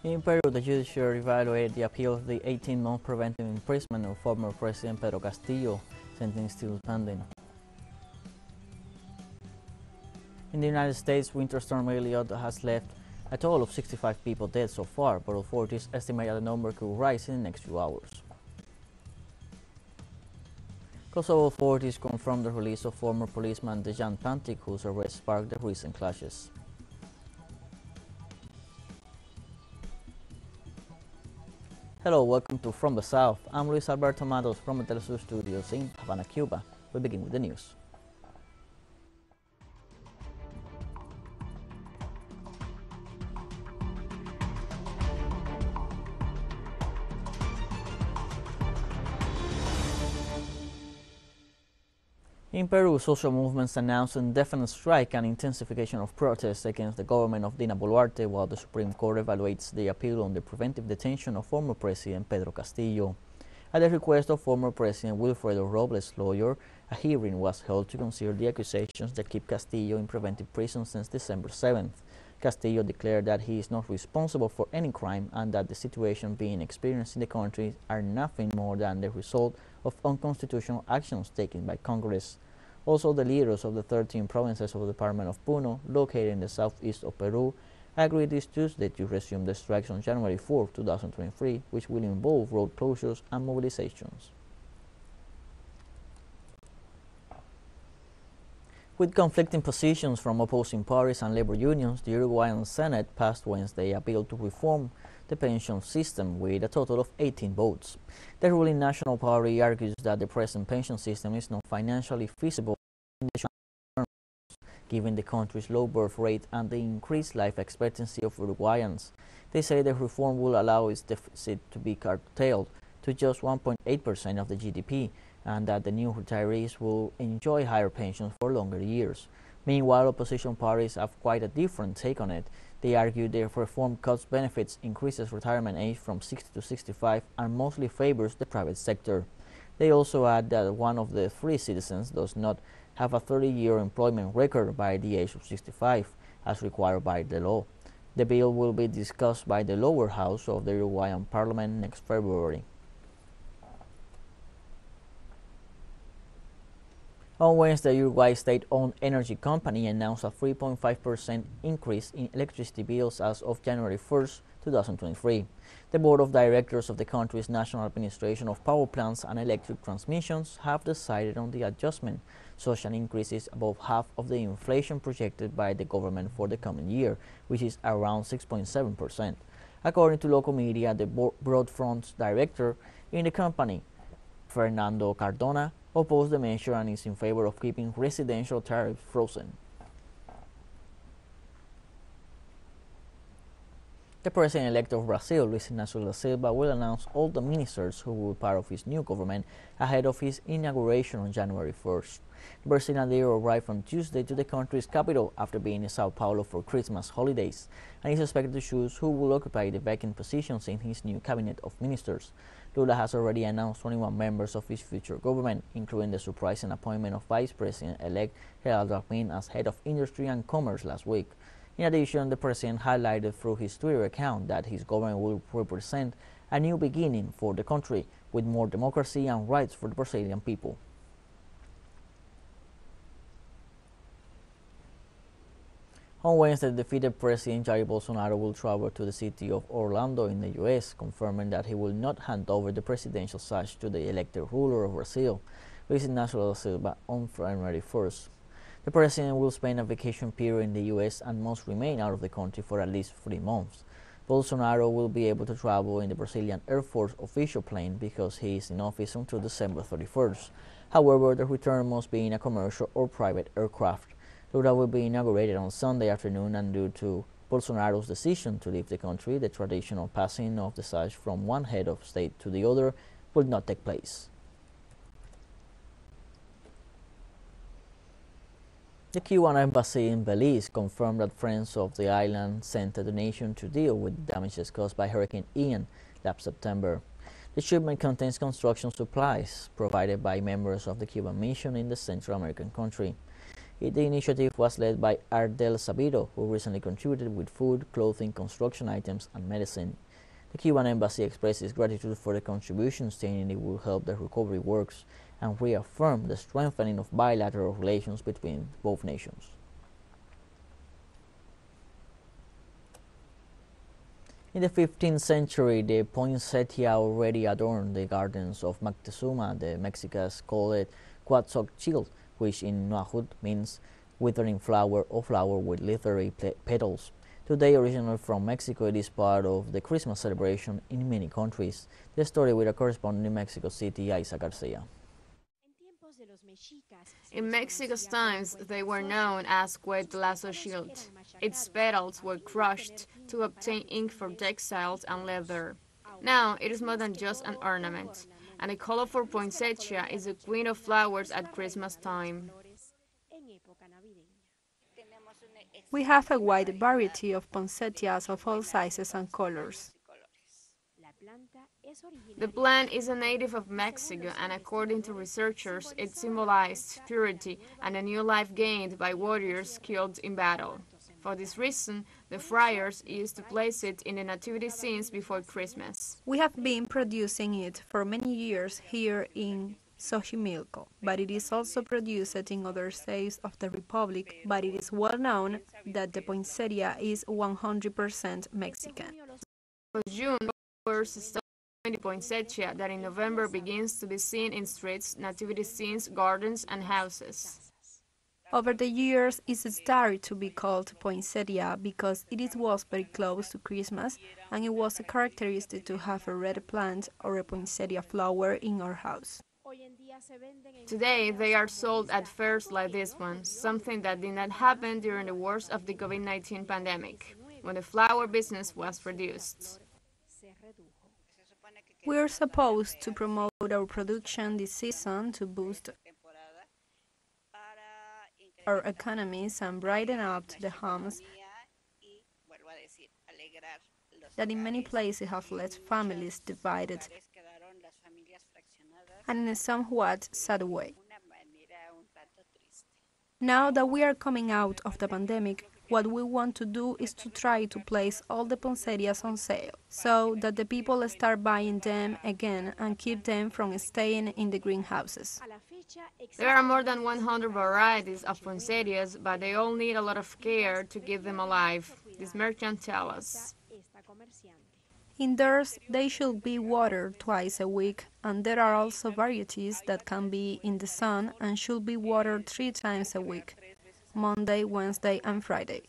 In Peru, the judiciary evaluated the appeal of the 18-month preventive imprisonment of former President Pedro Castillo, sentence still pending. In the United States, Winter Storm Elliot has left a total of 65 people dead so far, but authorities estimate that the number could rise in the next few hours. Kosovo authorities confirmed the release of former policeman Dejan Pantic, whose arrest sparked the recent clashes. Hello, welcome to From the South. I'm Luis Alberto Matos from the teleSUR studios in Havana, Cuba. We begin with the news. In Peru, social movements announced an indefinite strike and intensification of protests against the government of Dina Boluarte while the Supreme Court evaluates the appeal on the preventive detention of former President Pedro Castillo. At the request of former President Wilfredo Robles' lawyer, a hearing was held to consider the accusations that keep Castillo in preventive prison since December 7th. Castillo declared that he is not responsible for any crime and that the situation being experienced in the country are nothing more than the result of unconstitutional actions taken by Congress. Also, the leaders of the 13 provinces of the Department of Puno, located in the southeast of Peru, agreed this Tuesday to resume the strikes on January 4, 2023, which will involve road closures and mobilizations. With conflicting positions from opposing parties and labor unions, the Uruguayan Senate passed Wednesday a bill to reform the pension system with a total of 18 votes. The ruling National Party argues that the present pension system is not financially feasible in the short term, given the country's low birth rate and the increased life expectancy of Uruguayans. They say the reform will allow its deficit to be curtailed to just 1.8% of the GDP, and that the new retirees will enjoy higher pensions for longer years. Meanwhile, opposition parties have quite a different take on it. They argue the reform cuts benefits, increases retirement age from 60 to 65, and mostly favors the private sector. They also add that one of the three citizens does not have a 30-year employment record by the age of 65, as required by the law. The bill will be discussed by the lower house of the Uruguayan parliament next February. On Wednesday, Uruguay state-owned energy company announced a 3.5% increase in electricity bills as of January 1, 2023. The board of directors of the country's National Administration of Power Plants and Electric Transmissions have decided on the adjustment. Such an increase is above half of the inflation projected by the government for the coming year, which is around 6.7%. According to local media, the Broadfront's director in the company, Fernando Cardona, opposed the measure and is in favor of keeping residential tariffs frozen. The president-elect of Brazil, Luis Inácio da Silva, will announce all the ministers who will be part of his new government ahead of his inauguration on January 1st. The Brazilian leader arrived on Tuesday to the country's capital after being in Sao Paulo for Christmas holidays, and is expected to choose who will occupy the vacant positions in his new cabinet of ministers. Lula has already announced 21 members of his future government, including the surprising appointment of Vice President-elect Geraldo Alckmin as head of industry and commerce last week. In addition, the president highlighted through his Twitter account that his government will represent a new beginning for the country, with more democracy and rights for the Brazilian people. On Wednesday, the defeated President Jair Bolsonaro will travel to the city of Orlando in the U.S., confirming that he will not hand over the presidential sash to the elected ruler of Brazil, Luis Inácio da Silva, on January 1st. The president will spend a vacation period in the U.S. and must remain out of the country for at least 3 months. Bolsonaro will be able to travel in the Brazilian Air Force official plane because he is in office until December 31st. However, the return must be in a commercial or private aircraft. Lula will be inaugurated on Sunday afternoon, and due to Bolsonaro's decision to leave the country, the traditional passing of the sash from one head of state to the other will not take place. The Cuban embassy in Belize confirmed that friends of the island sent a donation to deal with damages caused by Hurricane Ian last September. The shipment contains construction supplies provided by members of the Cuban mission in the Central American country. The initiative was led by Ardel Sabiro, who recently contributed with food, clothing, construction items, and medicine. The Cuban embassy expressed its gratitude for the contribution, stating it will help the recovery works and reaffirm the strengthening of bilateral relations between both nations. In the 15th century, the poinsettia already adorned the gardens of Moctezuma. The Mexicans called it Quetzalcoatl, which in Náhuatl means withering flower or flower with leathery petals. Today, originally from Mexico, it is part of the Christmas celebration in many countries. The story with a correspondent in Mexico City, Isa Garcia. In Mexico's times, they were known as Quetzalcoatl. Its petals were crushed to obtain ink for textiles and leather. Now, it is more than just an ornament, and the colorful poinsettia is the queen of flowers at Christmas time. We have a wide variety of poinsettias of all sizes and colors. The plant is a native of Mexico, and according to researchers, it symbolized purity and a new life gained by warriors killed in battle. For this reason, the friars used to place it in the nativity scenes before Christmas. We have been producing it for many years here in Xochimilco, but it is also produced in other states of the Republic, but it is well known that the poinsettia is 100% Mexican. For June, first the poinsettia that in November begins to be seen in streets, nativity scenes, gardens, and houses. Over the years, it started to be called poinsettia because it was very close to Christmas, and it was a characteristic to have a red plant or a poinsettia flower in our house. Today, they are sold at fairs like this one, something that did not happen during the worst of the COVID-19 pandemic, when the flower business was reduced. We are supposed to promote our production this season to boost our economies and brighten up the homes that in many places have left families divided and in a somewhat sad way. Now that we are coming out of the pandemic, what we want to do is to try to place all the poinsettias on sale, so that the people start buying them again and keep them from staying in the greenhouses. There are more than 100 varieties of poinsettias, but they all need a lot of care to keep them alive, this merchant tells us. Indoors, they should be watered twice a week, and there are also varieties that can be in the sun and should be watered 3 times a week, Monday, Wednesday, and Friday.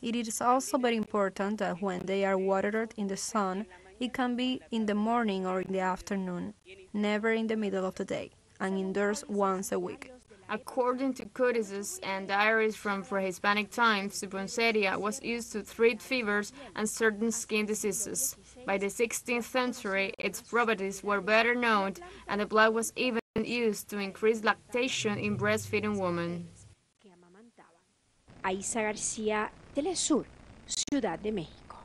It is also very important that when they are watered in the sun, it can be in the morning or in the afternoon, never in the middle of the day, and indoors once a week. According to codices and diaries from pre-Hispanic times, the poinsettia was used to treat fevers and certain skin diseases. By the 16th century, its properties were better known, and the plant was even used to increase lactation in breastfeeding women. Isa Garcia, teleSUR, Ciudad de México.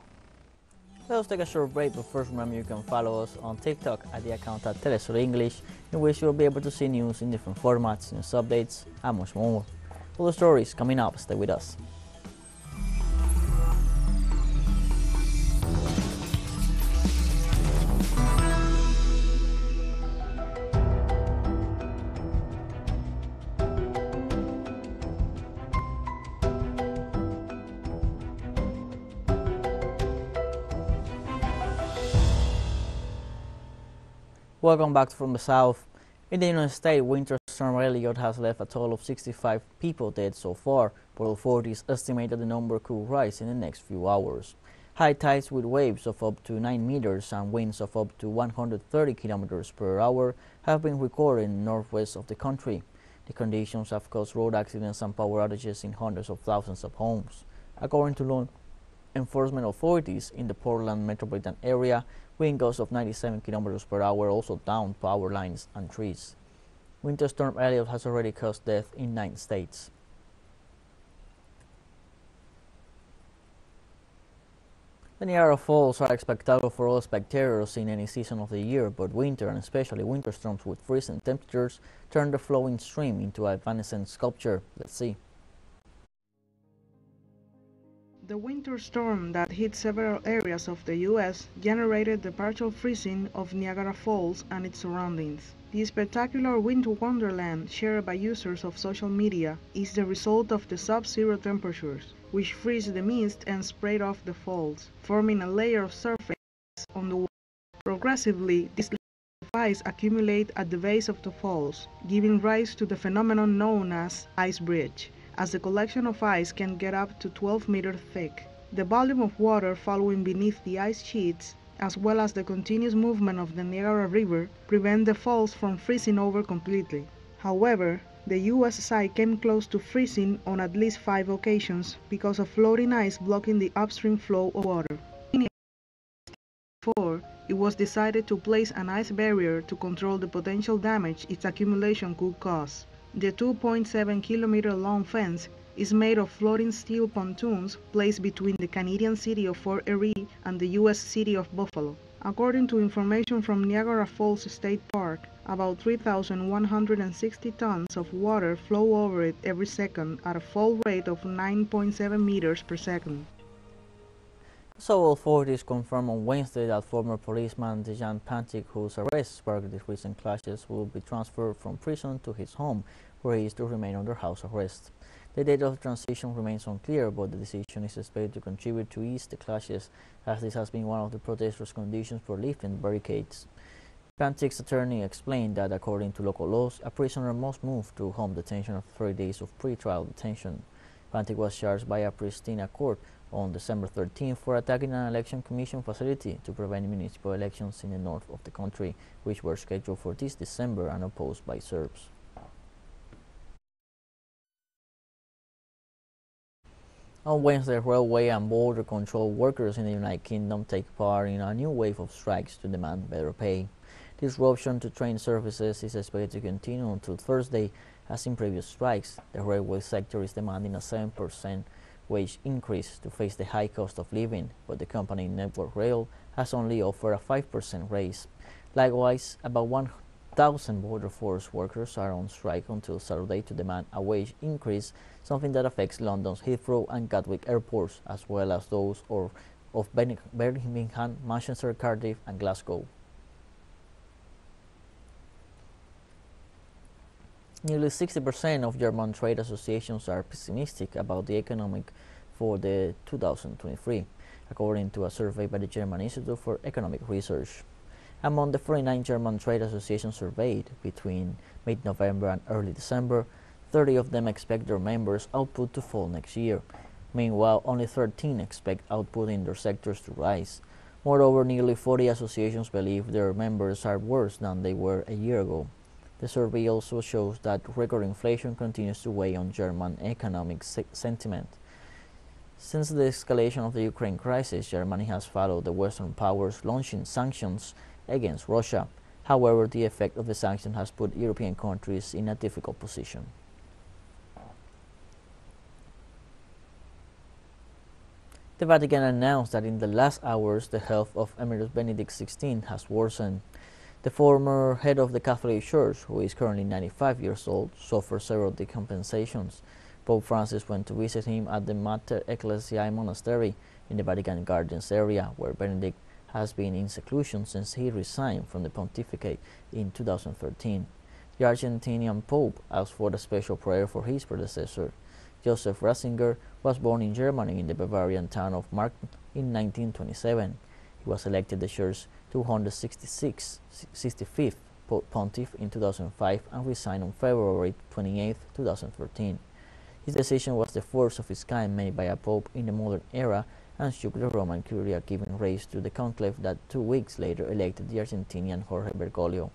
Let's take a short break, but first remember you can follow us on TikTok at the account at teleSUR English, in which you'll be able to see news in different formats, news updates, and much more. All the stories coming up, stay with us. Welcome back from the south. In the United States, Winter Storm Elliot has left a total of 65 people dead so far, but authorities estimate that the number could rise in the next few hours. High tides with waves of up to 9 meters and winds of up to 130 kilometers per hour have been recorded in the northwest of the country. The conditions have caused road accidents and power outages in hundreds of thousands of homes. According to law enforcement authorities in the Portland metropolitan area, wind gusts of 97 kilometers per hour also downed power lines and trees. Winter Storm Elliot has already caused death in 9 states. The Niagara Falls are spectacular for all spectators in any season of the year, but winter, and especially winter storms with freezing temperatures, turn the flowing stream into a evanescent sculpture. Let's see. The winter storm that hit several areas of the U.S. generated the partial freezing of Niagara Falls and its surroundings. The spectacular winter wonderland shared by users of social media is the result of the sub-zero temperatures, which freeze the mist and spread off the falls, forming a layer of surface on the water. Progressively, this layer of ice accumulates at the base of the falls, giving rise to the phenomenon known as ice bridge, as the collection of ice can get up to 12 meters thick. The volume of water following beneath the ice sheets, as well as the continuous movement of the Niagara River, prevent the falls from freezing over completely. However, the U.S. side came close to freezing on at least 5 occasions because of floating ice blocking the upstream flow of water. Therefore, it was decided to place an ice barrier to control the potential damage its accumulation could cause. The 2.7-kilometer-long fence is made of floating steel pontoons placed between the Canadian city of Fort Erie and the U.S. city of Buffalo. According to information from Niagara Falls State Park, about 3,160 tons of water flow over it every second at a fall rate of 9.7 meters per second. Kosovo authorities confirmed on Wednesday that former policeman Dejan Pantic, whose arrest sparked the recent clashes, will be transferred from prison to his home, where he is to remain under house arrest. The date of transition remains unclear, but the decision is expected to contribute to ease the clashes, as this has been one of the protesters' conditions for lifting barricades. Pantic's attorney explained that according to local laws, a prisoner must move to home detention after 3 days of pre-trial detention. Pantic was charged by a Pristina court on December 13 for attacking an election commission facility to prevent municipal elections in the north of the country, which were scheduled for this December and opposed by Serbs. On Wednesday, railway and border control workers in the United Kingdom take part in a new wave of strikes to demand better pay. Disruption to train services is expected to continue until Thursday, as in previous strikes. The railway sector is demanding a 7% wage increase to face the high cost of living, but the company Network Rail has only offered a 5% raise. Likewise, about 1,000 border force workers are on strike until Saturday to demand a wage increase, something that affects London's Heathrow and Gatwick airports, as well as those of Birmingham, Manchester, Cardiff and Glasgow. Nearly 60% of German trade associations are pessimistic about the economic for the 2023, according to a survey by the German Institute for Economic Research. Among the 49 German trade associations surveyed between mid-November and early December, 30 of them expect their members' output to fall next year. Meanwhile, only 13 expect output in their sectors to rise. Moreover, nearly 40 associations believe their members are worse than they were a year ago. The survey also shows that record inflation continues to weigh on German economic sentiment. Since the escalation of the Ukraine crisis, Germany has followed the Western powers launching sanctions against Russia. However, the effect of the sanctions has put European countries in a difficult position. The Vatican announced that in the last hours, the health of Emperor Benedict XVI has worsened. The former head of the Catholic Church, who is currently 95 years old, suffered several decompensations. Pope Francis went to visit him at the Mater Ecclesiae Monastery in the Vatican Gardens area, where Benedict has been in seclusion since he resigned from the pontificate in 2013. The Argentinian Pope asked for a special prayer for his predecessor. Joseph Ratzinger was born in Germany in the Bavarian town of Marken in 1927. He was elected the Church's 265th pontiff in 2005 and resigned on February 28, 2013. His decision was the first of its kind made by a pope in the modern era and shook the Roman Curia, giving rise to the conclave that 2 weeks later elected the Argentinian Jorge Bergoglio.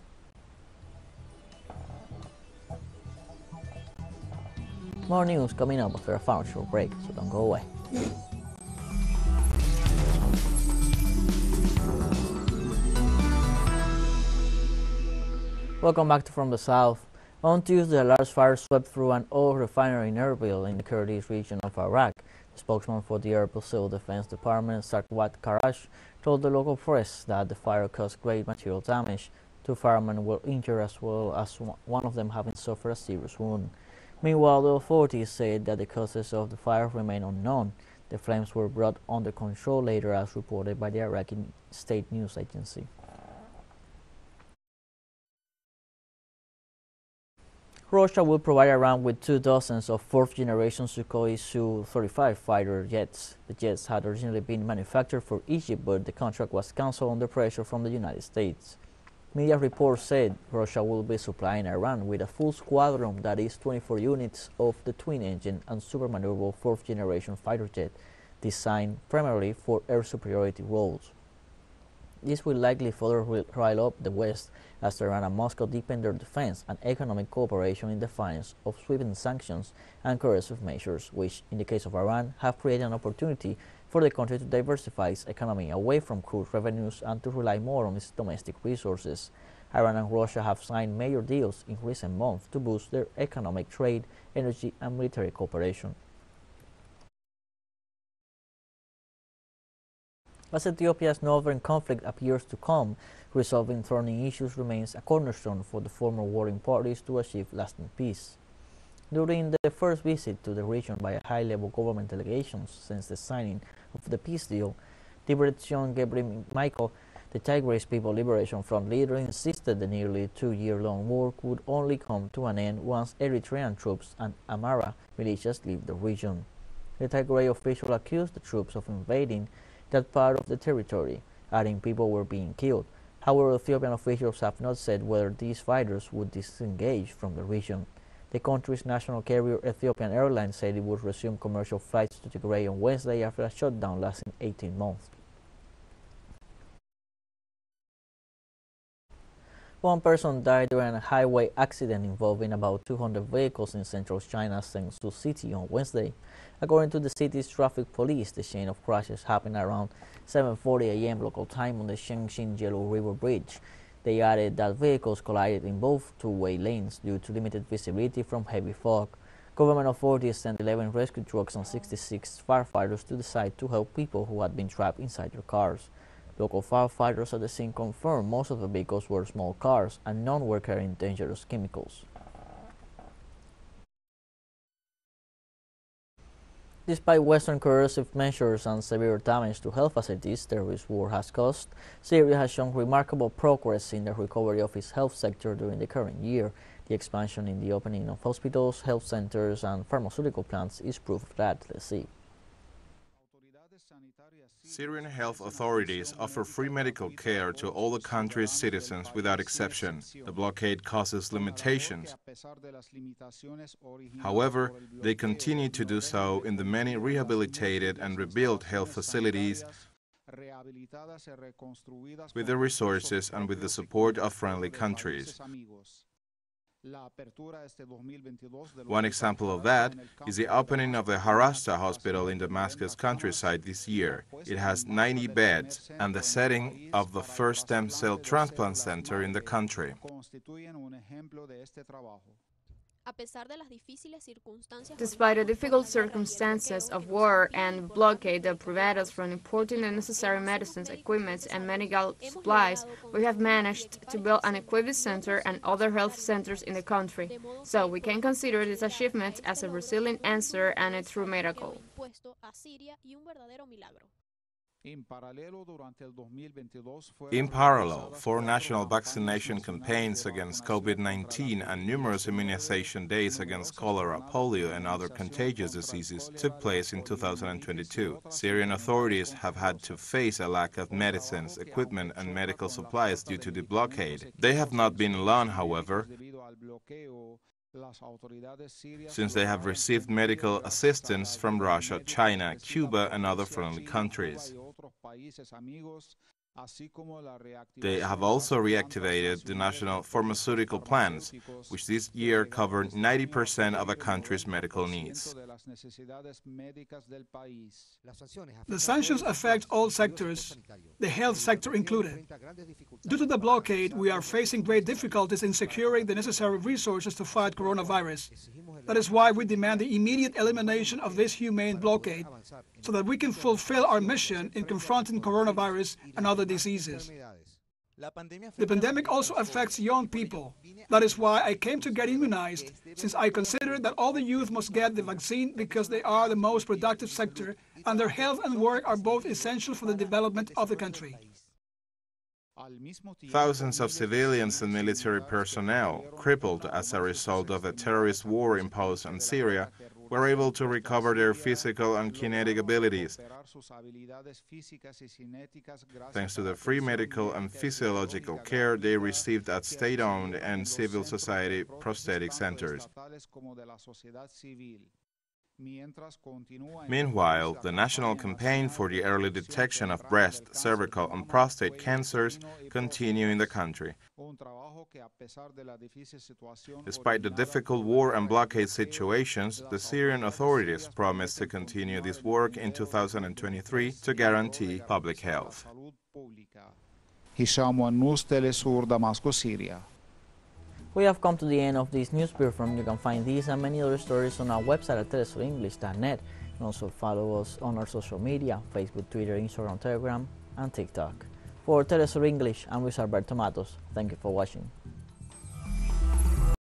More news coming up after a short break, so don't go away. Welcome back to From the South. On Tuesday, a large fire swept through an oil refinery in Erbil in the Kurdish region of Iraq. The spokesman for the Erbil Civil Defense Department, Sarkwat Karash, told the local press that the fire caused great material damage. 2 firemen were injured, as well as one of them having suffered a serious wound. Meanwhile, the authorities said that the causes of the fire remain unknown. The flames were brought under control later, as reported by the Iraqi state news agency. Russia will provide Iran with 2 dozens of fourth-generation Sukhoi Su-35 fighter jets. The jets had originally been manufactured for Egypt, but the contract was cancelled under pressure from the United States. Media reports said Russia will be supplying Iran with a full squadron, that is 24 units of the twin-engine and super-maneuverable fourth-generation fighter jet, designed primarily for air superiority roles. This will likely further rile up the West as Iran and Moscow deepen their defense and economic cooperation in defiance of sweeping sanctions and coercive measures, which, in the case of Iran, have created an opportunity for the country to diversify its economy away from crude revenues and to rely more on its domestic resources. Iran and Russia have signed major deals in recent months to boost their economic, trade, energy, and military cooperation. As Ethiopia's northern conflict appears to come, resolving thorny issues remains a cornerstone for the former warring parties to achieve lasting peace. During the first visit to the region by a high-level government delegation since the signing of the peace deal, Debretsion Gebremichael, the Tigray People Liberation Front leader, insisted the nearly 2-year-long war could only come to an end once Eritrean troops and Amhara militias leave the region. The Tigray official accused the troops of invading that part of the territory, adding people were being killed. However, Ethiopian officials have not said whether these fighters would disengage from the region. The country's national carrier Ethiopian Airlines said it would resume commercial flights to Tigray on Wednesday after a shutdown lasting 18 months. One person died during a highway accident involving about 200 vehicles in central China's Zhengzhou city on Wednesday. According to the city's traffic police, the chain of crashes happened around 7:40 a.m. local time on the Shengxin Yellow River Bridge. They added that vehicles collided in both two-way lanes due to limited visibility from heavy fog. Government authorities sent 11 rescue trucks and 66 firefighters to the site to help people who had been trapped inside their cars. Local firefighters at the scene confirmed most of the vehicles were small cars and none were carrying dangerous chemicals. Despite Western coercive measures and severe damage to health facilities terrorist war has caused, Syria has shown remarkable progress in the recovery of its health sector during the current year. The expansion in the opening of hospitals, health centers, and pharmaceutical plants is proof of that. Let's see. Syrian health authorities offer free medical care to all the country's citizens without exception. The blockade causes limitations. However, they continue to do so in the many rehabilitated and rebuilt health facilities with the resources and with the support of friendly countries. One example of that is the opening of the Harasta hospital in Damascus countryside this year. It has 90 beds and the setting of the first stem cell transplant center in the country. Despite the difficult circumstances of war and blockade that prevent us from importing the necessary medicines, equipment, and medical supplies, we have managed to build an equivalent center and other health centers in the country. So we can consider this achievement as a resilient answer and a true miracle. In parallel, 4 national vaccination campaigns against COVID-19 and numerous immunization days against cholera, polio, and other contagious diseases took place in 2022. Syrian authorities have had to face a lack of medicines, equipment, and medical supplies due to the blockade. They have not been alone, however, since they have received medical assistance from Russia, China, Cuba, and other friendly countries. They have also reactivated the national pharmaceutical plans, which this year covered 90% of a country's medical needs. The sanctions affect all sectors, the health sector included. Due to the blockade, we are facing great difficulties in securing the necessary resources to fight coronavirus. That is why we demand the immediate elimination of this humane blockade, so that we can fulfill our mission in confronting coronavirus and other diseases. The pandemic also affects young people. That is why I came to get immunized, since I consider that all the youth must get the vaccine because they are the most productive sector and their health and work are both essential for the development of the country. Thousands of civilians and military personnel, crippled as a result of the terrorist war imposed on Syria, were able to recover their physical and kinetic abilities thanks to the free medical and physiological care they received at state-owned and civil society prosthetic centers. Meanwhile, the national campaign for the early detection of breast, cervical, and prostate cancers continue in the country. Despite the difficult war and blockade situations, the Syrian authorities promise to continue this work in 2023 to guarantee public health. Hisham News, teleSUR, Damascus, Syria. We have come to the end of this news briefing. You can find these and many other stories on our website at telesurenglish.net. And also follow us on our social media, Facebook, Twitter, Instagram, Telegram, and TikTok. For teleSUR English, I'm Luis Alberto Matos. Thank you for watching.